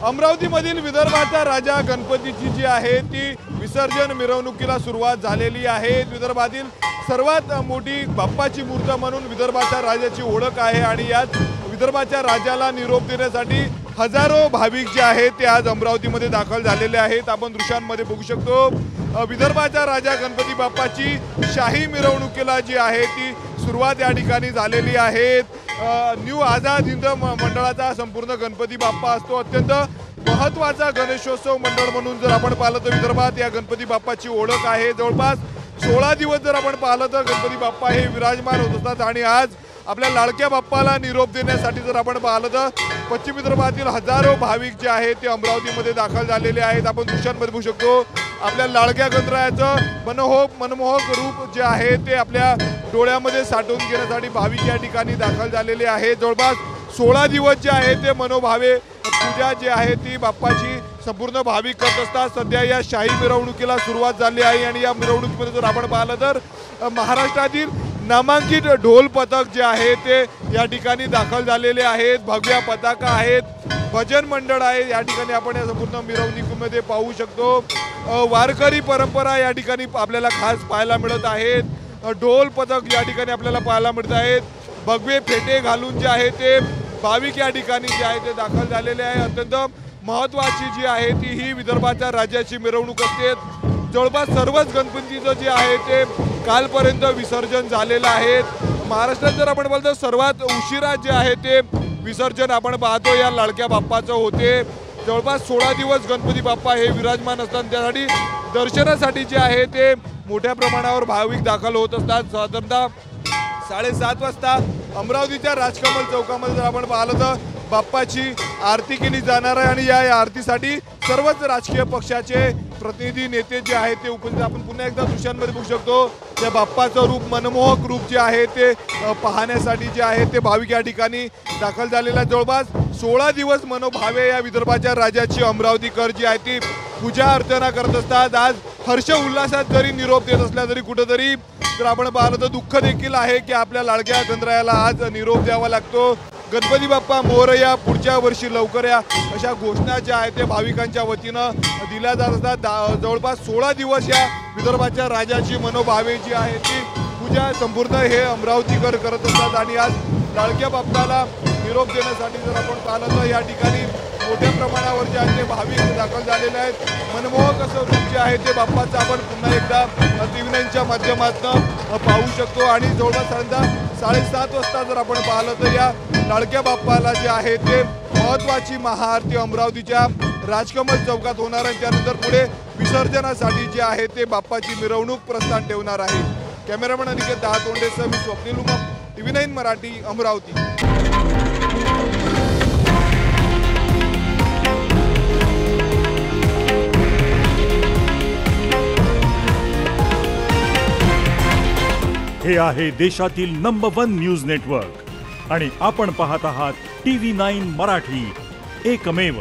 अमरावतीमधील विदर्भाचा राजा गणपतीची जी आहे ती विसर्जन मिरवणुकीला सुरुवात झालेली आहे। विदर्भातील सर्वात मोठी बाप्पाची मूर्त म्हणून विदर्भाच्या राजाची ओळख आहे आणि यात विदर्भाच्या राजाला निरोप देण्यासाठी हजारो भाविक जे आहेत ते आज अमरावतीमध्ये दाखल झालेले आहेत। आपण दृश्यांमध्ये बघू शकतो विदर्भाच्या राजा गणपती बाप्पाची शाही मिरवणुकीला जी आहे ती सुरुवात या ठिकाणी झालेली आहे। न्यू आझाद हिंद मंडळाचा संपूर्ण गणपती बाप्पा असतो। अत्यंत महत्त्वाचा गणेशोत्सव मंडळ म्हणून जर आपण पाहिलं तर विदर्भात या गणपती बाप्पाची ओळख आहे। जवळपास 16 दिवस जर आपण पाहिलं तर गणपती बाप्पा हे विराजमान होत असतात आणि आज आपल्या लाडक्या बाप्पाला निरोप देण्यासाठी जर आपण पाहिलं तर पश्चिम विदर्भातील हजारो भाविक जे आहेत ते अमरावतीमध्ये दाखल झालेले आहेत। आपण दृश्यांमध्ये बघू शकतो आपल्या लाडक्या गणरायाचं मनमोहक रूप जे आहे ते आपल्या डोळ्यामध्ये साठवून घेण्यासाठी भाविक या ठिकाणी दाखल झालेले आहेत। जवळपास 16 दिवस जे आहे ते मनोभावे पूजा जी आहे ती बाप्पाची संपूर्ण भाविक करत असतात। सध्या या शाही मिरवणुकीला सुरुवात झाली आहे आणि या मिरवणुकीमध्ये जर आपण पाहिलं तर महाराष्ट्रातील नामांकित ढोल पथक जे आहे ते या ठिकाणी दाखल झालेले आहेत। भगव्या पताका आहेत, भजन मंडळ आहे, या ठिकाणी आपण या संपूर्ण मिरवणुकीमध्ये पाहू शकतो। वारकरी परंपरा या ठिकाणी आपल्याला खास पाहायला मिळत आहेत। ढोल पथक या ठिकाणी आपल्याला पाहायला मिळत आहेत। भगवे फेटे घालून जे आहे ते भाविक या ठिकाणी जे आहे ते दाखल झालेले आहे। अत्यंत महत्त्वाची जी आहे ती ही विदर्भाच्या राजाची मिरवणूक असते। जवळपास सर्वच गणपतीचं जे आहे ते कालपर्यंत विसर्जन झालेलं आहे। महाराष्ट्रात जर आपण बोलतो सर्वात उशिरा जे आहे ते विसर्जन आपण पाहतो या लाडक्या बाप्पाचं होते। जवळपास 16 दिवस गणपती बाप्पा हे विराजमान असतात। त्यासाठी दर्शनासाठी जे आहे ते मोठ्या प्रमाणावर भाविक दाखल होत असतात। साधारणतः 7:30 वाजता अमरावतीच्या राजकमल चौकामध्ये जर आपण पाहिलं तर बाप्पाची आरती केली जाणार आहे आणि या आरतीसाठी सर्वच राजकीय पक्षाचे प्रतिनिधी नेते जे आहेत ते उपस्थित। आपण पुन्हा एकदा दृश्यांमध्ये बघू शकतो त्या बाप्पाचं रूप मनमोहक रूप जे आहे ते पाहण्यासाठी जे आहे ते भाविक या ठिकाणी दाखल झालेला। जवळपास 16 दिवस मनोभावे या विदर्भाच्या राजाची अमरावतीकर जी आहे ती पूजा अर्चना करत असतात। आज हर्ष उल्हासात जरी निरोप देत असला तरी कुठेतरी जर आपण पाहिलं तर दुःख देखील आहे की आपल्या लाडक्या गणरायाला आज निरोप द्यावा लागतो। गणपती बाप्पा मोरया, पुढच्या वर्षी लवकर या, अशा घोषणा ज्या आहेत ते भाविकांच्या वतीनं दिल्या जात असतात। जवळपास 16 दिवस या विदर्भाच्या राजाची मनोभावे जी आहे ती पूजा संपूर्ण हे अमरावतीकर करत असतात आणि आज लाडक्या बाप्पाला निरोप देण्यासाठी जर आपण पाहिलं तर या ठिकाणी मोठ्या प्रमाणावर जे आहे ते भाविक दाखल झालेले आहेत। मनमोहक असं रूप जे आहे ते बाप्पाचं आपण पुन्हा एकदा टीव्ही9च्या माध्यमातून पाहू शकतो आणि जवळपास 7:30 वाजता जर आपण पाहिलं तर या लाडक्या बाप्पाला जे आहे ते महत्त्वाची महाआरती अमरावतीच्या राजकमल चौकात होणार आहे। त्यानंतर पुढे विसर्जनासाठी जे आहे ते बाप्पाची मिरवणूक प्रस्थान ठेवणार आहे। कॅमेरामॅन अनिकेत दहातोंडेसह मी स्वप्नील उमप, टीव्ही9 मराठी, अमरावती। हे आहे देशातील नंबर 1 न्यूज नेटवर्क आणि आपण पाहत आहात टीव्ही9 मराठी, एकमेव।